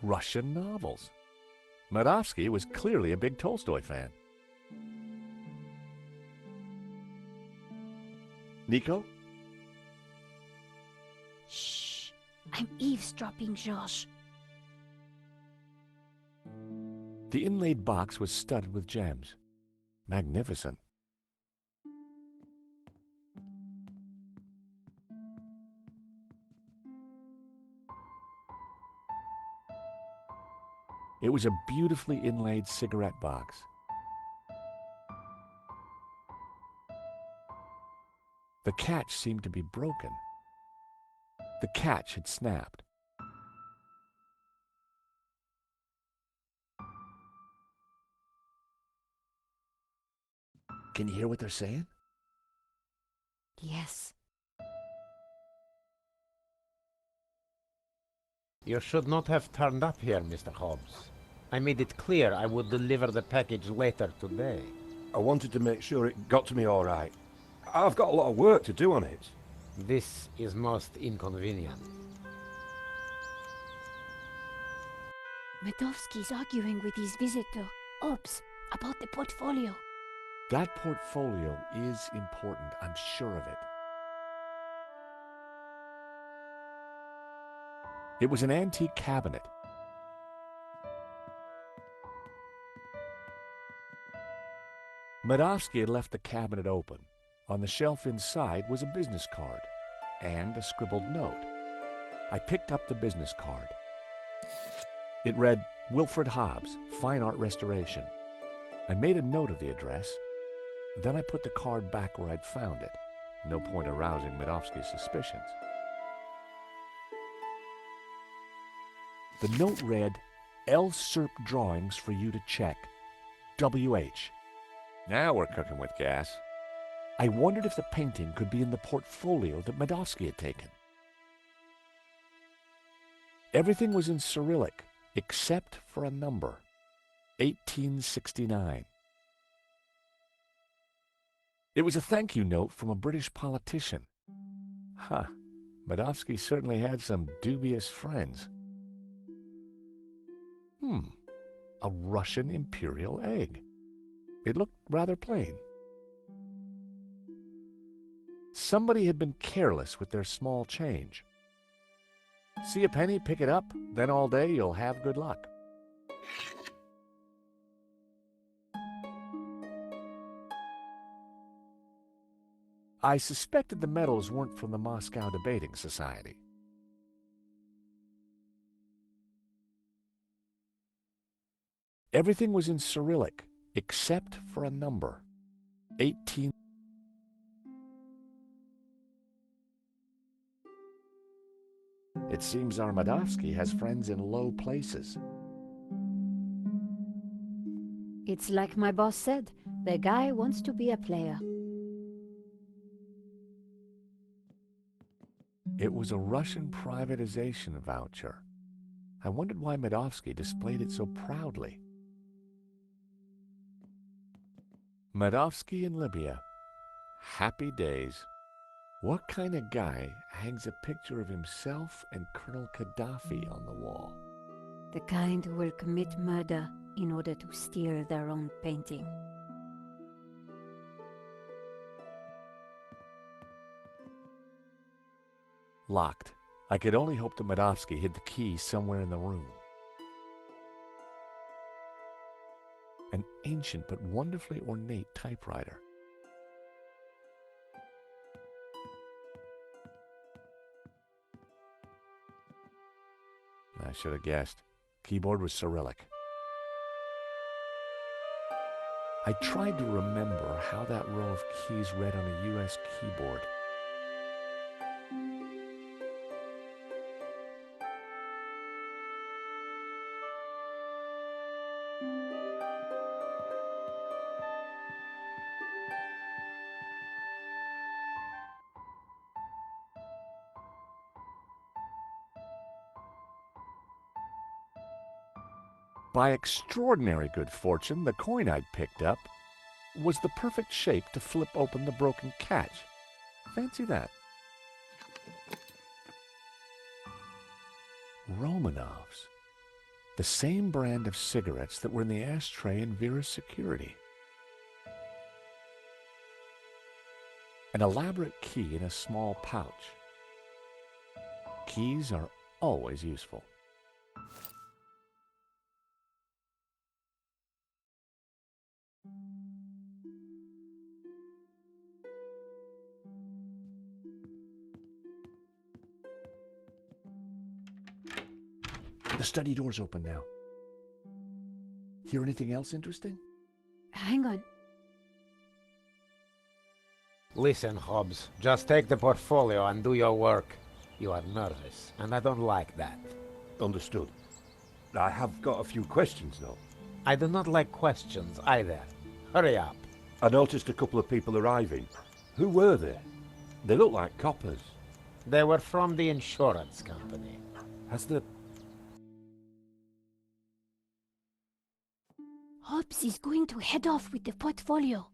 Russian novels. Medovsky was clearly a big Tolstoy fan. Nico? Shh! I'm eavesdropping, George. The inlaid box was studded with gems. Magnificent. It was a beautifully inlaid cigarette box. The catch seemed to be broken. The catch had snapped. Can you hear what they're saying? Yes. You should not have turned up here, Mr. Hobbs. I made it clear I would deliver the package later today. I wanted to make sure it got to me all right. I've got a lot of work to do on it. This is most inconvenient. Medovsky's arguing with his visitor, Hobbs, about the portfolio. That portfolio is important, I'm sure of it. It was an antique cabinet. Medovsky had left the cabinet open. On the shelf inside was a business card and a scribbled note. I picked up the business card. It read, Wilfred Hobbs, Fine Art Restoration. I made a note of the address. Then I put the card back where I'd found it. No point arousing Medovsky's suspicions. The note read, L. Serp drawings for you to check. W.H. Now we're cooking with gas. I wondered if the painting could be in the portfolio that Medovsky had taken. Everything was in Cyrillic, except for a number. 1869. It was a thank you note from a British politician. Huh, Medovsky certainly had some dubious friends. A Russian imperial egg. It looked rather plain. Somebody had been careless with their small change. See a penny, pick it up, then all day you'll have good luck. I suspected the medals weren't from the Moscow Debating Society. Everything was in Cyrillic, except for a number. 18. It seems our Medovsky has friends in low places. It's like my boss said, the guy wants to be a player. It was a Russian privatization voucher. I wondered why Medovsky displayed it so proudly. Medovsky in Libya. Happy days. What kind of guy hangs a picture of himself and Colonel Gaddafi on the wall? The kind who will commit murder in order to steal their own painting. Locked. I could only hope that Medovsky hid the key somewhere in the room. An ancient but wonderfully ornate typewriter. I should have guessed. Keyboard was Cyrillic. I tried to remember how that row of keys read on a U.S. keyboard. By extraordinary good fortune, the coin I'd picked up was the perfect shape to flip open the broken catch. Fancy that. Romanovs. The same brand of cigarettes that were in the ashtray in Vera's security. An elaborate key in a small pouch. Keys are always useful. The study door's open now. Hear anything else interesting? Hang on. Listen, Hobbs, just take the portfolio and do your work. You are nervous, and I don't like that. Understood. I have got a few questions, though. I do not like questions either. Hurry up. I noticed a couple of people arriving. Who were they? They look like coppers. They were from the insurance company. Has the... Hobbs is going to head off with the portfolio.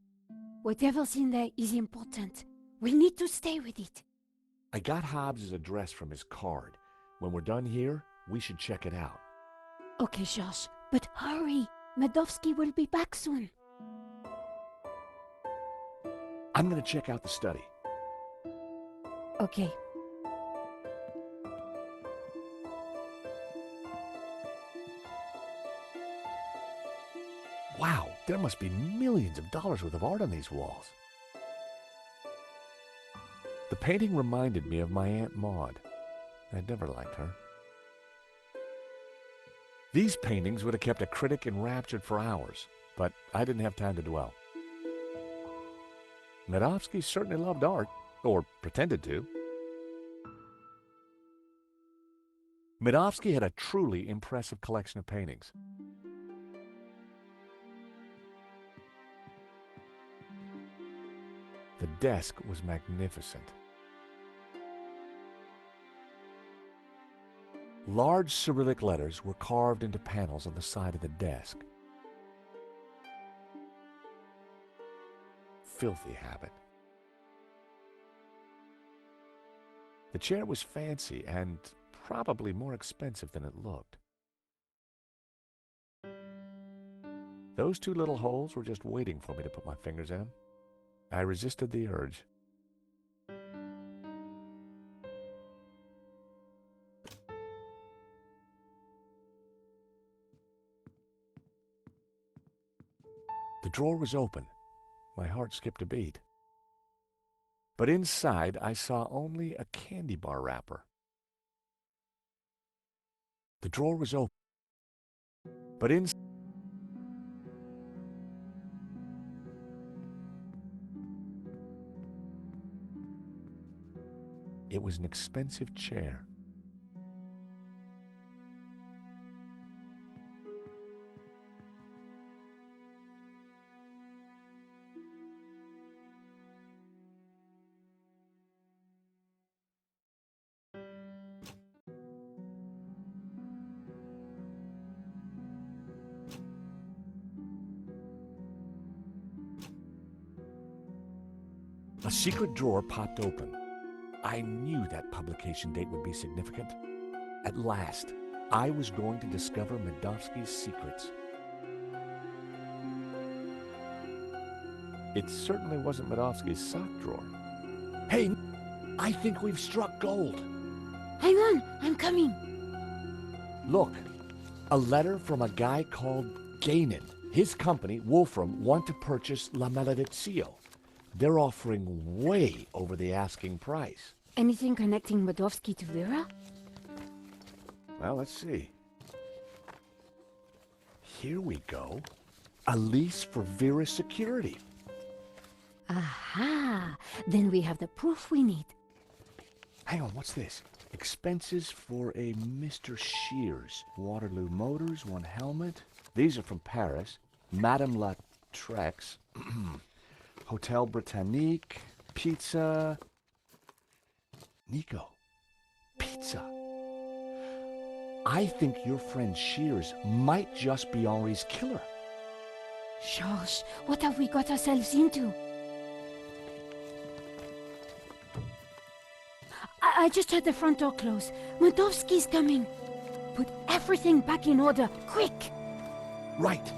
Whatever's in there is important. We need to stay with it. I got Hobbs' address from his card. When we're done here, we should check it out. Okay, Josh, but hurry. Medovsky will be back soon. I'm gonna check out the study. Okay. Wow, there must be millions of dollars worth of art on these walls. The painting reminded me of my Aunt Maud. I'd never liked her. These paintings would have kept a critic enraptured for hours, but I didn't have time to dwell. Medovsky certainly loved art, or pretended to. Medovsky had a truly impressive collection of paintings. The desk was magnificent. Large Cyrillic letters were carved into panels on the side of the desk. Filthy habit. The chair was fancy and probably more expensive than it looked. Those two little holes were just waiting for me to put my fingers in them. I resisted the urge. The drawer was open. My heart skipped a beat. But inside, I saw only a candy bar wrapper. The drawer was open. But inside, it was an expensive chair. A secret drawer popped open. I knew that publication date would be significant. At last, I was going to discover Medovsky's secrets. It certainly wasn't Medovsky's sock drawer. Hey, I think we've struck gold. Hang on, I'm coming. Look, a letter from a guy called Gainan. His company, Wolfram, want to purchase La Maledizio. They're offering way over the asking price. Anything connecting Medovsky to Vera? Well, let's see. Here we go. A lease for Vera's security. Aha! Then we have the proof we need. Hang on, what's this? Expenses for a Mr. Shears. Waterloo Motors, one helmet. These are from Paris. Madame La Trex. Hotel Britannique. Pizza. Nico. Pizza. I think your friend Shears might just be Henri's killer. George, what have we got ourselves into? I just heard the front door close. Medovsky's coming. Put everything back in order, quick! Right.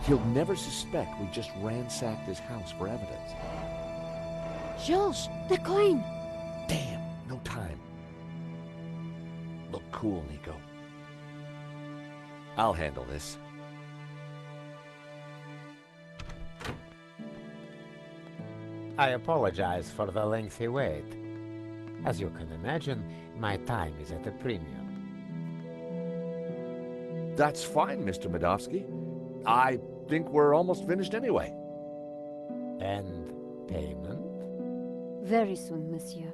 He'll never suspect we just ransacked his house for evidence. George, the coin! Damn, no time. Look cool, Nico. I'll handle this. I apologize for the lengthy wait. As you can imagine, my time is at a premium. That's fine, Mr. Medovsky. I think we're almost finished anyway. And payment? Very soon, monsieur.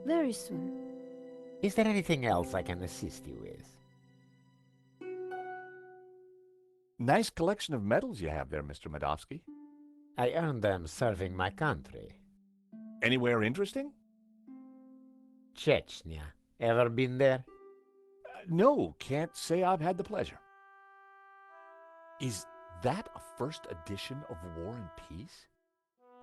Very soon. Is there anything else I can assist you with? Nice collection of medals you have there, Mr. Medovsky. I earned them serving my country. Anywhere interesting? Chechnya. Ever been there? No, can't say I've had the pleasure. Is that a first edition of War and Peace?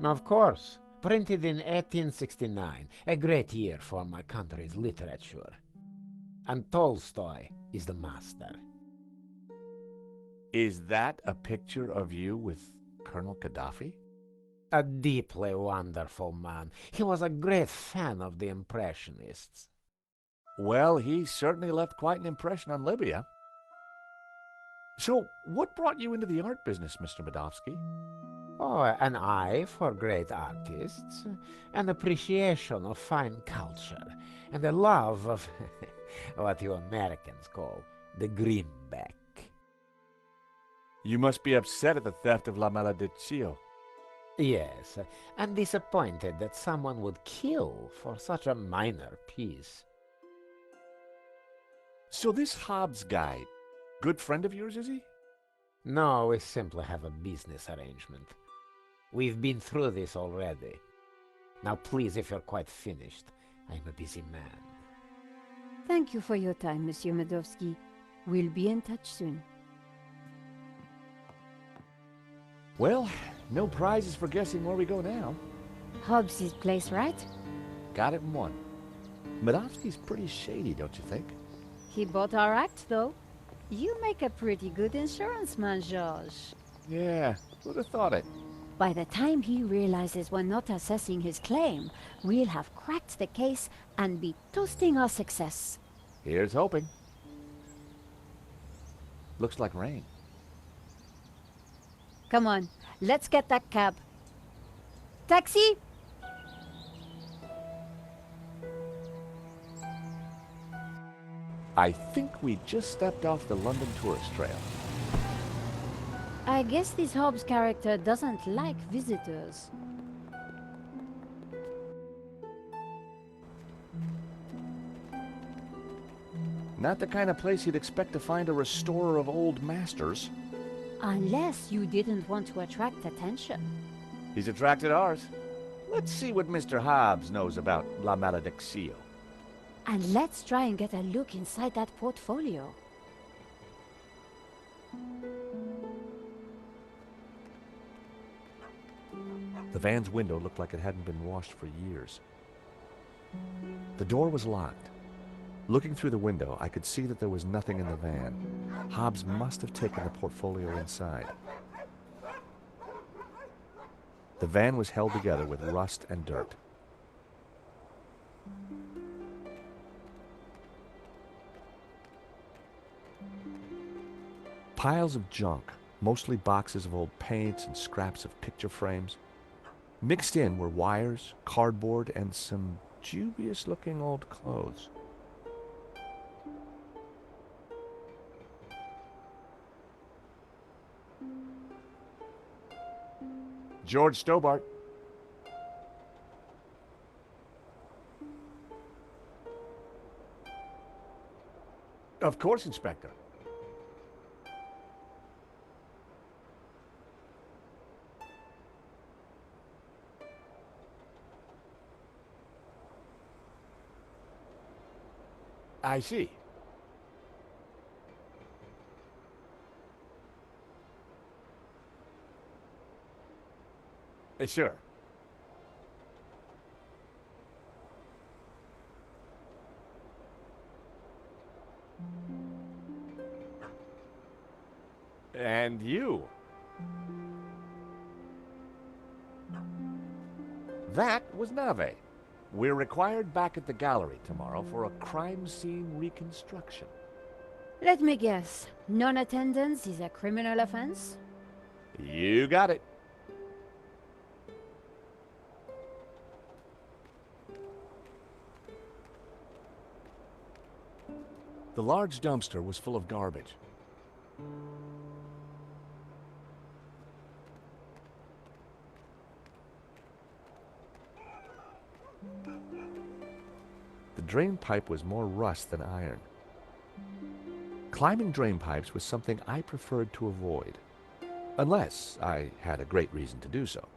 Of course. Printed in 1869. A great year for my country's literature. And Tolstoy is the master. Is that a picture of you with Colonel Gaddafi? A deeply wonderful man. He was a great fan of the Impressionists. Well, he certainly left quite an impression on Libya. So, what brought you into the art business, Mr. Medovsky? Oh, an eye for great artists, an appreciation of fine culture, and a love of what you Americans call the greenback. You must be upset at the theft of La Malediccio. Yes, and disappointed that someone would kill for such a minor piece. So this Hobbs guy, good friend of yours, is he? No, we simply have a business arrangement. We've been through this already. Now please, if you're quite finished, I'm a busy man. Thank you for your time, Monsieur Medovsky. We'll be in touch soon. Well, no prizes for guessing where we go now. Hobbs' place, right? Got it in one. Medovsky's pretty shady, don't you think? He bought our act, though. You make a pretty good insurance man, George. Yeah, who'd have thought it? By the time he realizes we're not assessing his claim, we'll have cracked the case and be toasting our success. Here's hoping. Looks like rain. Come on, let's get that cab. Taxi! I think we just stepped off the London tourist trail. I guess this Hobbs character doesn't like visitors. Not the kind of place you'd expect to find a restorer of old masters. Unless you didn't want to attract attention. He's attracted ours. Let's see what Mr. Hobbs knows about La Malediccio. And let's try and get a look inside that portfolio. The van's window looked like it hadn't been washed for years. The door was locked. Looking through the window, I could see that there was nothing in the van. Hobbs must have taken the portfolio inside. The van was held together with rust and dirt. Piles of junk, mostly boxes of old paints and scraps of picture frames. Mixed in were wires, cardboard, and some dubious-looking old clothes. George Stobbart. Of course, Inspector. I see. Sure. And you. That was Nave. We're required back at the gallery tomorrow for a crime scene reconstruction. Let me guess. Non-attendance is a criminal offense? You got it. The large dumpster was full of garbage. The drain pipe was more rust than iron. Climbing drain pipes was something I preferred to avoid, unless I had a great reason to do so.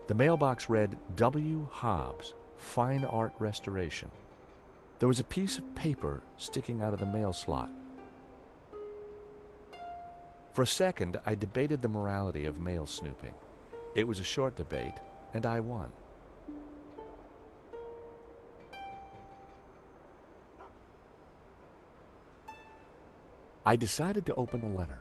The mailbox read, W. Hobbs, Fine Art Restoration. There was a piece of paper sticking out of the mail slot. For a second, I debated the morality of mail snooping. It was a short debate, and I won. I decided to open the letter.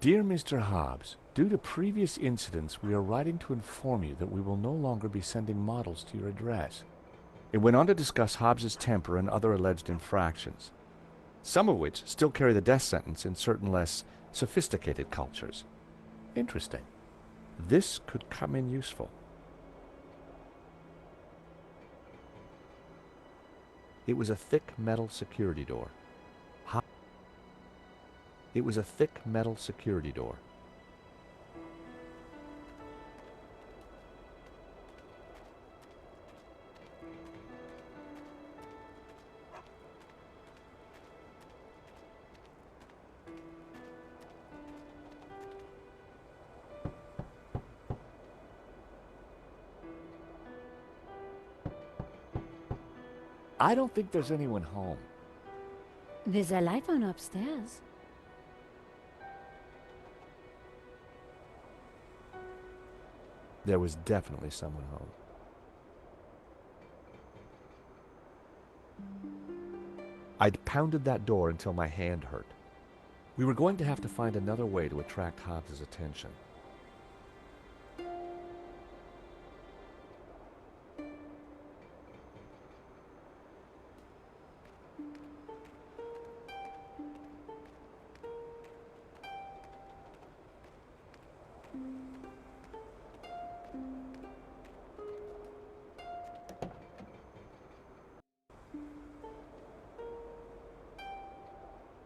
Dear Mr. Hobbs, due to previous incidents, we are writing to inform you that we will no longer be sending models to your address. It went on to discuss Hobbs's temper and other alleged infractions, some of which still carry the death sentence in certain less sophisticated cultures. Interesting. This could come in useful. It was a thick metal security door. It was a thick metal security door. I don't think there's anyone home. There's a light on upstairs. There was definitely someone home. I'd pounded that door until my hand hurt. We were going to have to find another way to attract Hobbs's attention.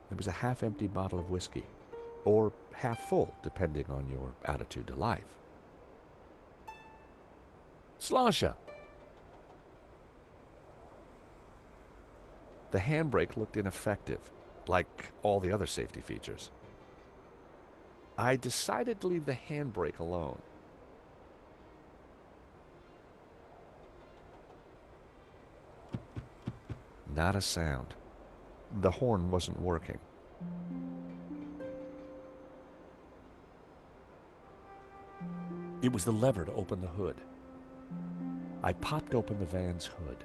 There was a half-empty bottle of whiskey, or half full, depending on your attitude to life. Slosha! The handbrake looked ineffective, like all the other safety features. I decided to leave the handbrake alone. Not a sound. The horn wasn't working. It was the lever to open the hood. I popped open the van's hood.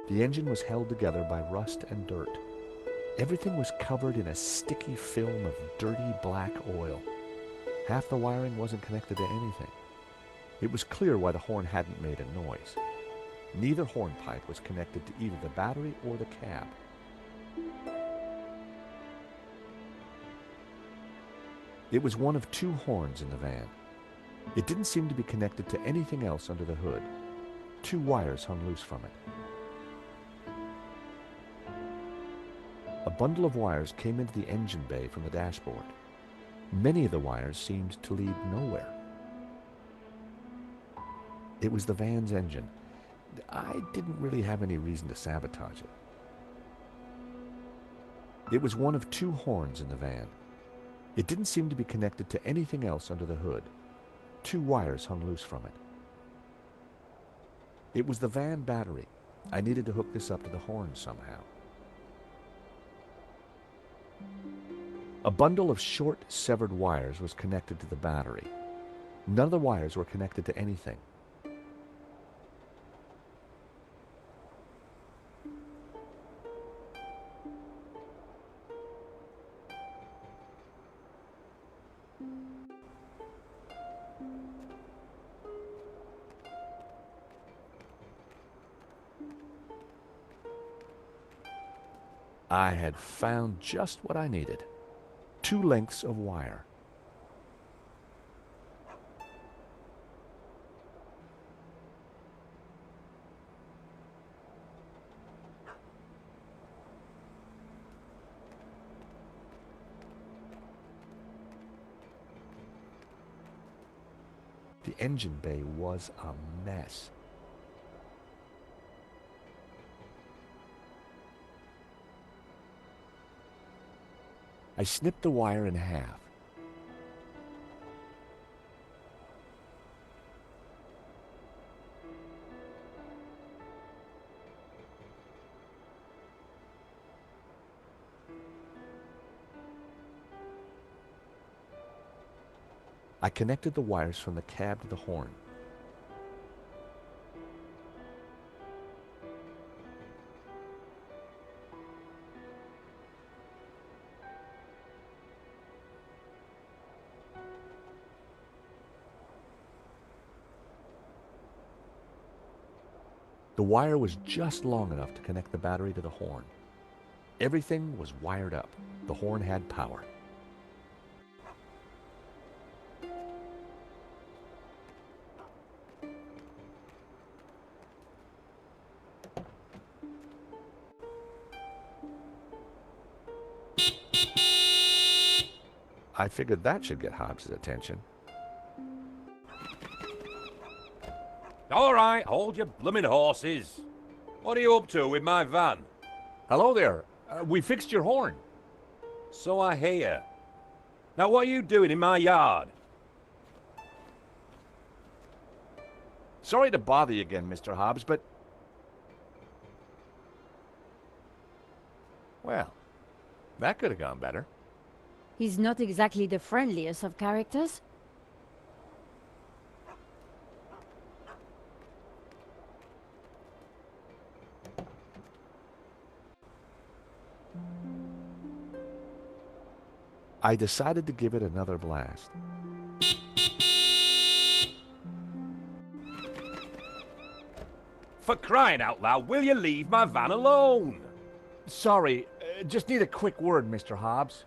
The engine was held together by rust and dirt. Everything was covered in a sticky film of dirty black oil. Half the wiring wasn't connected to anything. It was clear why the horn hadn't made a noise. Neither hornpipe was connected to either the battery or the cab. It was one of two horns in the van. It didn't seem to be connected to anything else under the hood. Two wires hung loose from it. A bundle of wires came into the engine bay from the dashboard. Many of the wires seemed to lead nowhere. It was the van's engine. I didn't really have any reason to sabotage it. It was one of two horns in the van. It didn't seem to be connected to anything else under the hood. Two wires hung loose from it. It was the van battery. I needed to hook this up to the horn somehow. A bundle of short, severed wires was connected to the battery. None of the wires were connected to anything. I had found just what I needed. 2 lengths of wire. The engine bay was a mess. I snipped the wire in half. I connected the wires from the cab to the horn. The wire was just long enough to connect the battery to the horn. Everything was wired up. The horn had power. I figured that should get Hobbs's attention. All right, hold your blooming horses. What are you up to with my van? Hello there. We fixed your horn. So I hear. Now what are you doing in my yard? Sorry to bother you again, Mr. Hobbs, but... Well, that could have gone better. He's not exactly the friendliest of characters. I decided to give it another blast. For crying out loud, will you leave my van alone? Sorry, just need a quick word, Mr. Hobbs.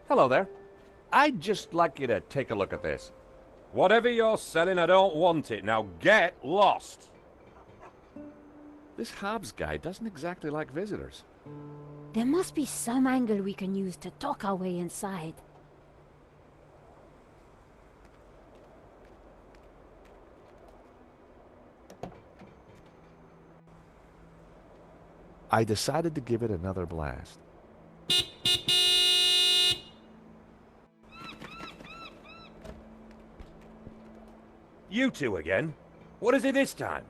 Hello there. I'd just like you to take a look at this. Whatever you're selling, I don't want it. Now get lost. This Hobbs guy doesn't exactly like visitors. There must be some angle we can use to talk our way inside. I decided to give it another blast. You two again? What is it this time?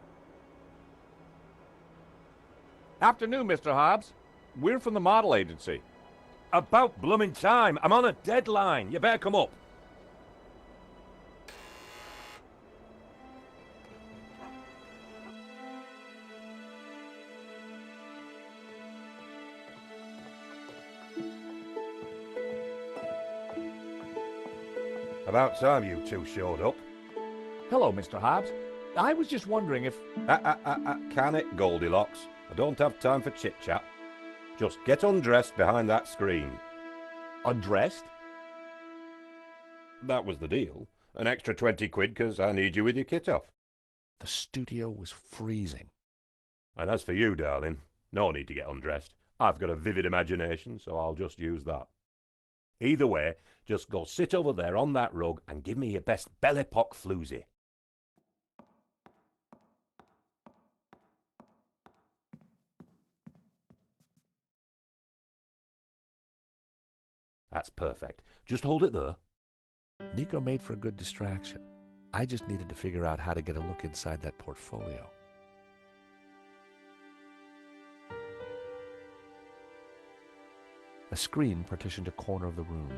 Afternoon, Mr. Hobbs. We're from the model agency. About blooming time. I'm on a deadline. You better come up. About time you two showed up. Hello, Mr. Hobbs. I was just wondering if... Can it, Goldilocks? I don't have time for chit-chat. Just get undressed behind that screen. Undressed? That was the deal. An extra 20 quid because I need you with your kit off. The studio was freezing. And as for you, darling, no need to get undressed. I've got a vivid imagination, so I'll just use that. Either way, just go sit over there on that rug and give me your best belly-pock floozy. That's perfect. Just hold it there. Nico made for a good distraction. I just needed to figure out how to get a look inside that portfolio. A screen partitioned a corner of the room.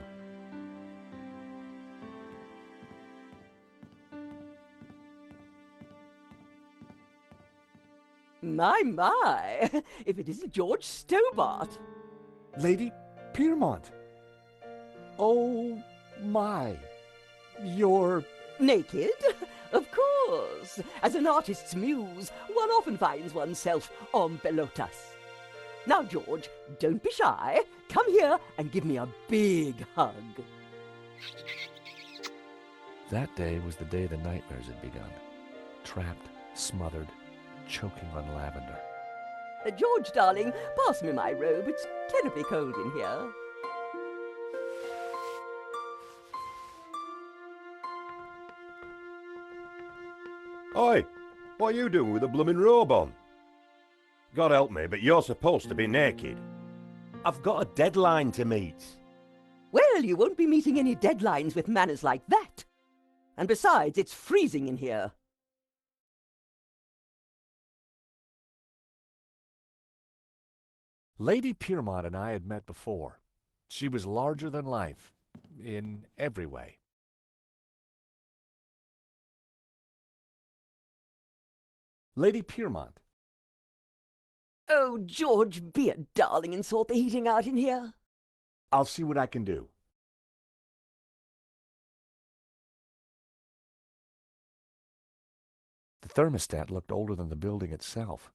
My, if it isn't George Stobbart. Lady Piermont! Oh my! You're... Naked? Of course. As an artist's muse, one often finds oneself en pelotas. Now, George, don't be shy. Come here and give me a big hug. That day was the day the nightmares had begun. Trapped, smothered, choking on lavender. George, darling, pass me my robe. It's terribly cold in here. Oi, what are you doing with a blooming robe on? God help me, but you're supposed to be naked. I've got a deadline to meet. Well, you won't be meeting any deadlines with manners like that. And besides, it's freezing in here. Lady Piermont and I had met before. She was larger than life, in every way. Lady Piermont. Oh, George, be a darling and sort the heating out in here. I'll see what I can do. The thermostat looked older than the building itself.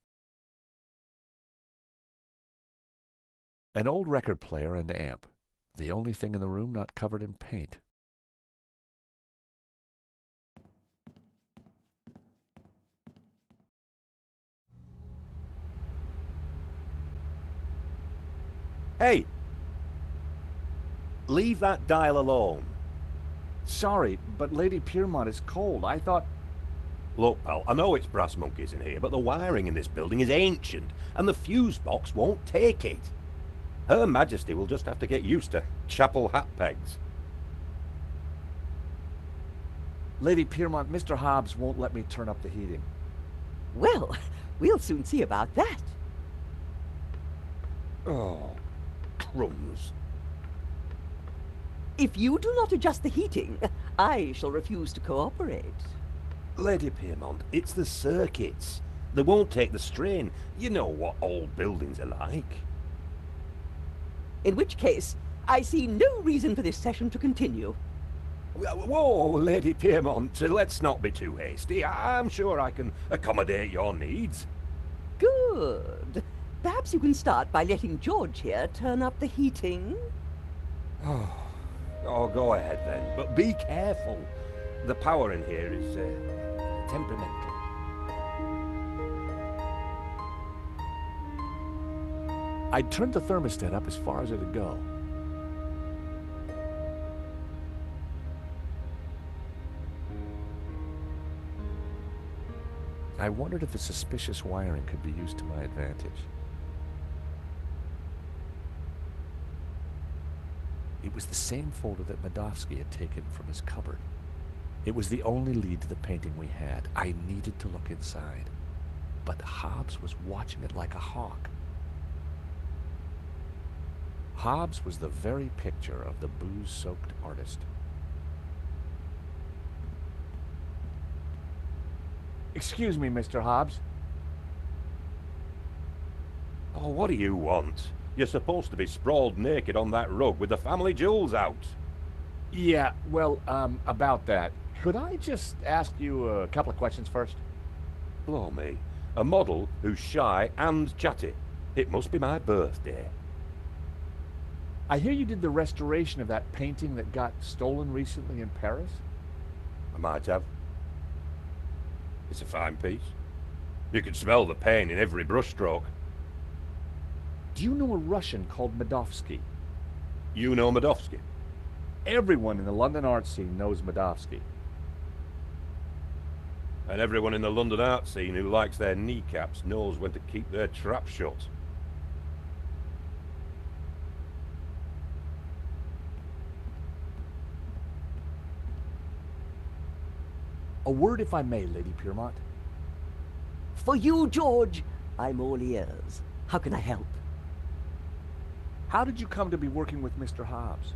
An old record player and amp, the only thing in the room not covered in paint. Hey! Leave that dial alone. Sorry, but Lady Piermont is cold. I thought... Look, pal, I know it's brass monkeys in here, but the wiring in this building is ancient, and the fuse box won't take it. Her Majesty will just have to get used to chapel hat pegs. Lady Piermont, Mr. Hobbs won't let me turn up the heating. Well, we'll soon see about that. Oh, crumbs. If you do not adjust the heating, I shall refuse to cooperate. Lady Piermont, it's the circuits. They won't take the strain. You know what old buildings are like. In which case, I see no reason for this session to continue. Whoa, Lady Piermont, let's not be too hasty. I'm sure I can accommodate your needs. Good. Perhaps you can start by letting George here turn up the heating. Oh, go ahead then, but be careful. The power in here is temperamental. I turned the thermostat up as far as it'd go. I wondered if the suspicious wiring could be used to my advantage. It was the same folder that Medovsky had taken from his cupboard. It was the only lead to the painting we had. I needed to look inside. But Hobbs was watching it like a hawk. Hobbs was the very picture of the booze-soaked artist. Excuse me, Mr. Hobbs. Oh, what do you want? You're supposed to be sprawled naked on that rug with the family jewels out. Yeah, well, about that. Could I just ask you a couple of questions first? Blow me. A model who's shy and chatty. It must be my birthday. I hear you did the restoration of that painting that got stolen recently in Paris? I might have. It's a fine piece. You can smell the pain in every brushstroke. Do you know a Russian called Medovsky? You know Medovsky? Everyone in the London art scene knows Medovsky. And everyone in the London art scene who likes their kneecaps knows when to keep their trap shut. A word, if I may, Lady Piermont. For you, George, I'm all ears. How can I help? How did you come to be working with Mr. Hobbs?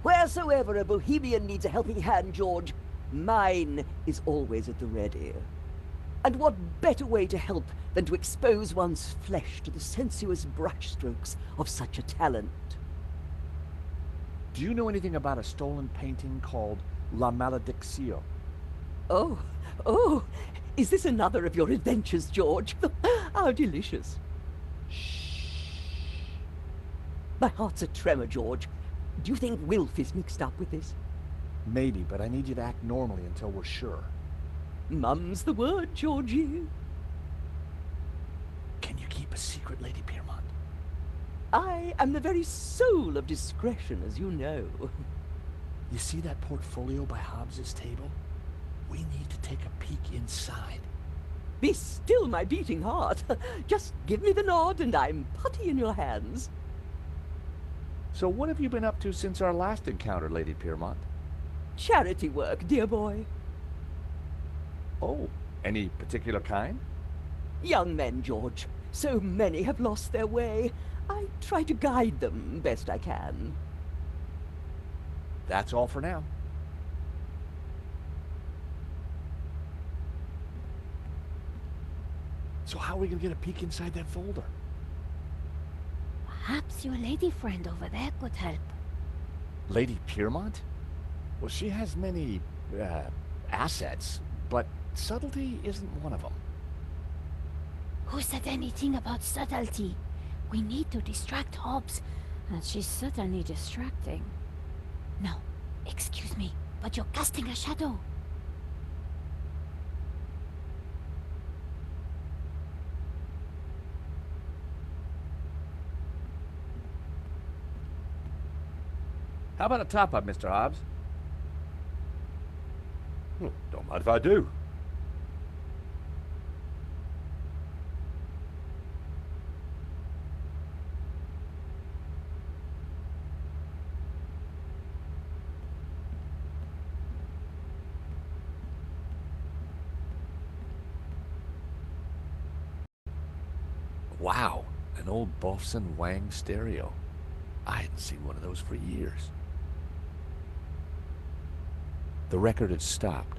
Wheresoever a bohemian needs a helping hand, George, mine is always at the ready. And what better way to help than to expose one's flesh to the sensuous brushstrokes of such a talent? Do you know anything about a stolen painting called La Malediction? Oh, is this another of your adventures, George? How delicious. Shh. My heart's a tremor, George. Do you think Wilf is mixed up with this? Maybe, but I need you to act normally until we're sure. Mum's the word, Georgie. Can you keep a secret, Lady Piermont? I am the very soul of discretion, as you know. You see that portfolio by Hobbs's table? We need to take a peek inside. Be still, my beating heart. Just give me the nod, and I'm putty in your hands. So what have you been up to since our last encounter, Lady Piermont? Charity work, dear boy. Oh, any particular kind? Young men, George. So many have lost their way. I try to guide them best I can. That's all for now. So how are we going to get a peek inside that folder? Perhaps your lady friend over there could help. Lady Piermont? Well, she has many, assets, but subtlety isn't one of them. Who said anything about subtlety? We need to distract Hobbs, and she's certainly distracting. No, excuse me, but you're casting a shadow. How about a top-up, Mr. Hobbs? Don't mind if I do. Wow, an old Bofson Wang stereo. I hadn't seen one of those for years. The record had stopped.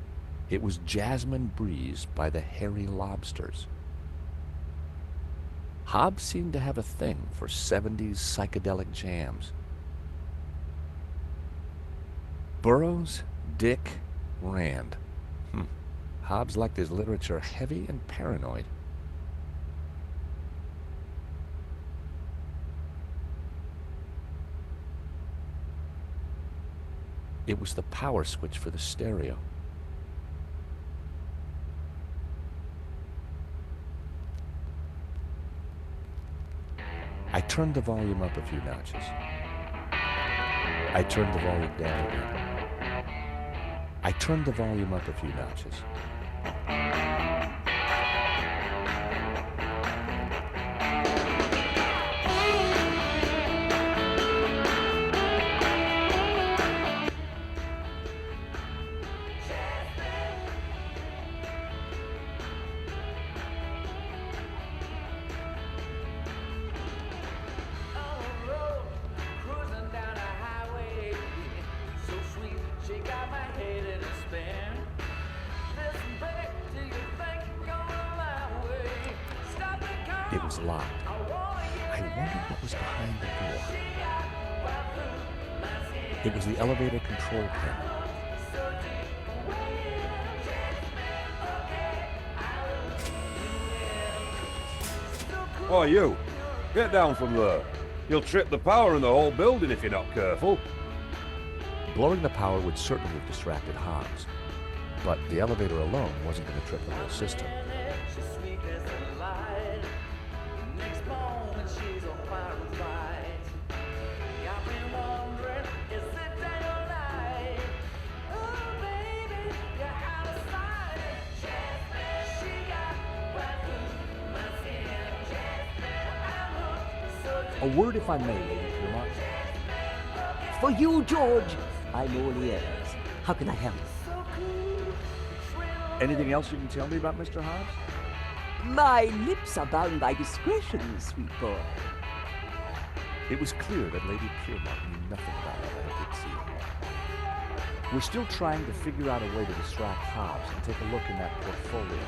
It was Jasmine Breeze by the Hairy Lobsters. Hobbs seemed to have a thing for 70s psychedelic jams. Burroughs, Dick, Rand. Hobbs liked his literature heavy and paranoid. It was the power switch for the stereo. I turned the volume up a few notches. I turned the volume down again. I turned the volume up a few notches. It was locked. I wondered what was behind the door. It was the elevator control panel. Oh, you! Get down from there. You'll trip the power in the whole building if you're not careful. Blowing the power would certainly have distracted Hobbs, but the elevator alone wasn't going to trip the whole system. A word, if I may, Lady Piermont. For you, George, I'm all ears. How can I help? Anything else you can tell me about Mr. Hobbs? My lips are bound by discretion, sweet boy. It was clear that Lady Piermont knew nothing about Atlantic Sea. We're still trying to figure out a way to distract Hobbs and take a look in that portfolio.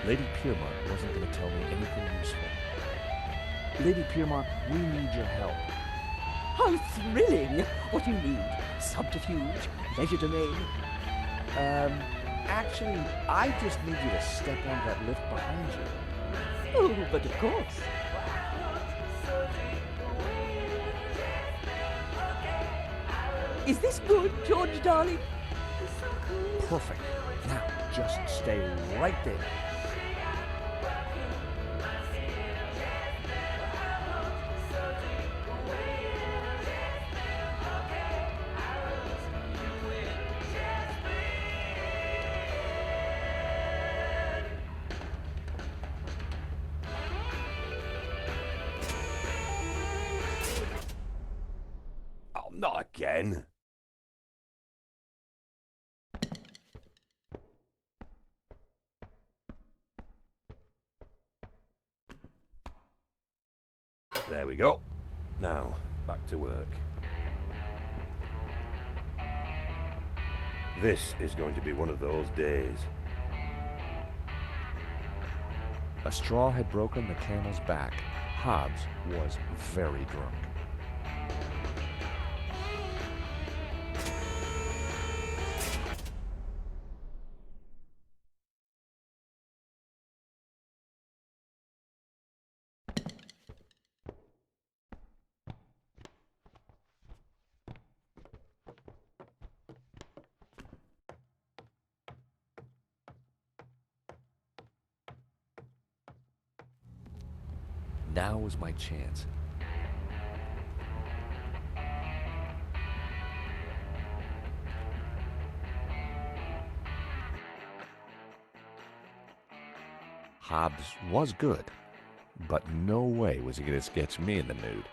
Lady Piermont wasn't going to tell me anything useful. Lady Piermont, we need your help. How thrilling! What do you need? Subterfuge? Leisure domain? Actually, I just need you to step on that lift behind you. Oh, but of course. Is this good, George, darling? Perfect. Now, just stay right there. Oh, not again. There we go. Now, back to work. This is going to be one of those days. A straw had broken the camel's back. Hobbs was very drunk. Now was my chance. Hobbs was good, but no way was he going to sketch me in the nude.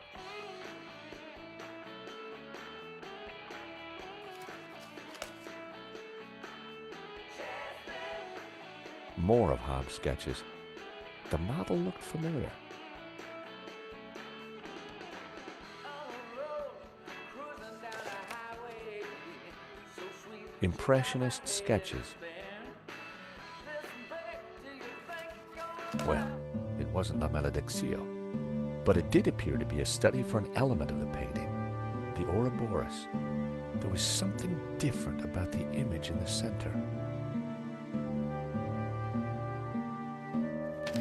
More of Hobbs' sketches. The model looked familiar. Impressionist sketches. Well, it wasn't La Malediccio, but it did appear to be a study for an element of the painting, the Ouroboros. There was something different about the image in the center.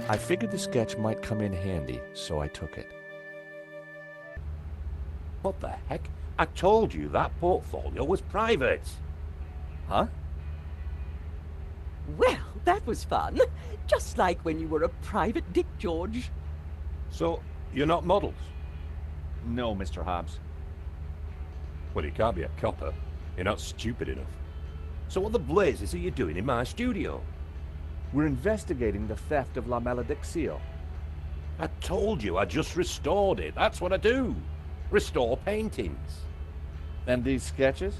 I figured the sketch might come in handy, so I took it. What the heck? I told you that portfolio was private. Huh? Well, that was fun. Just like when you were a private dick, George. So, you're not models? No, Mr. Hobbs. Well, you can't be a copper. You're not stupid enough. So what the blazes are you doing in my studio? We're investigating the theft of La Malediccio. I told you I just restored it. That's what I do. Restore paintings. And these sketches?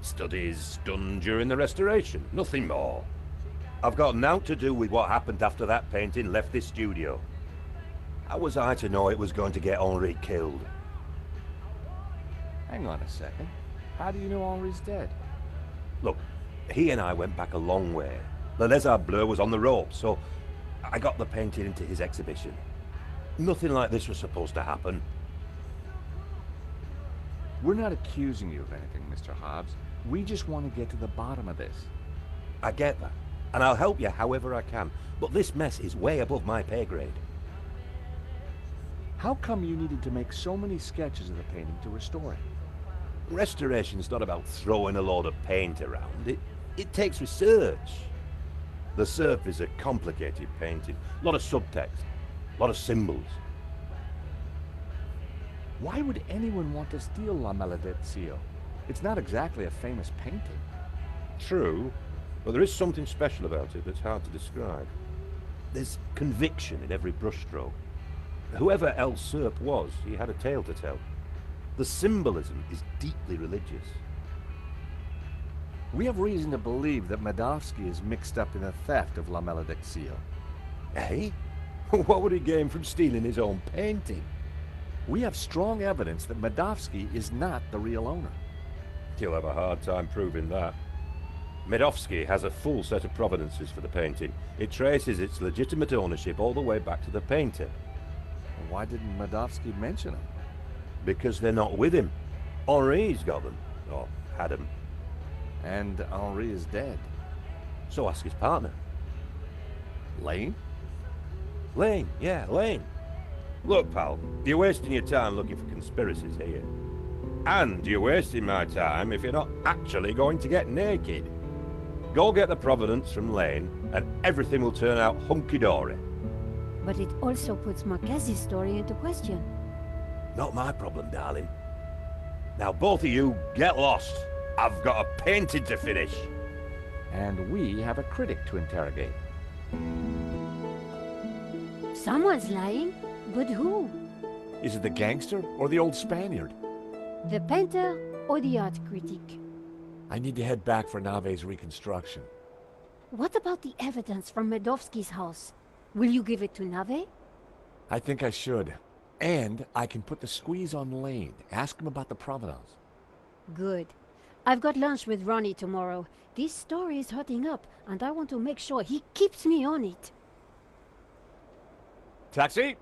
Studies done during the restoration. Nothing more. I've got naught to do with what happened after that painting left this studio. How was I to know it was going to get Henri killed? Hang on a second. How do you know Henri's dead? Look, he and I went back a long way. Le Lézard Bleu was on the ropes, so I got the painting into his exhibition. Nothing like this was supposed to happen. We're not accusing you of anything, Mr. Hobbs. We just want to get to the bottom of this. I get that, and I'll help you however I can, but this mess is way above my pay grade. How come you needed to make so many sketches of the painting to restore it? Restoration's not about throwing a load of paint around. It takes research. The Serpent is a complicated painting. A lot of subtext, a lot of symbols. Why would anyone want to steal La Malediccio? It's not exactly a famous painting. True, but there is something special about it that's hard to describe. There's conviction in every brushstroke. Whoever El Serp was, he had a tale to tell. The symbolism is deeply religious. We have reason to believe that Medovsky is mixed up in the theft of La Maledicción. Eh? What would he gain from stealing his own painting? We have strong evidence that Medovsky is not the real owner. You'll have a hard time proving that. Medovsky has a full set of provenances for the painting. It traces its legitimate ownership all the way back to the painter. Why didn't Medovsky mention him? Because they're not with him. Henri's got them. Or had them. And Henri is dead. So ask his partner. Lane? Lane, yeah, Lane. Look, pal, you're wasting your time looking for conspiracies here. And you're wasting my time if you're not actually going to get naked. Go get the provenance from Lane, and everything will turn out hunky-dory. But it also puts Marquez's story into question. Not my problem, darling. Now both of you, get lost. I've got a painting to finish. And we have a critic to interrogate. Someone's lying, but who? Is it the gangster or the old Spaniard? The painter or the art critic? I need to head back for Nave's reconstruction. What about the evidence from Medovsky's house? Will you give it to Nave? I think I should. And I can put the squeeze on Lane. Ask him about the provenance. Good. I've got lunch with Ronnie tomorrow. This story is hotting up, and I want to make sure he keeps me on it. Taxi!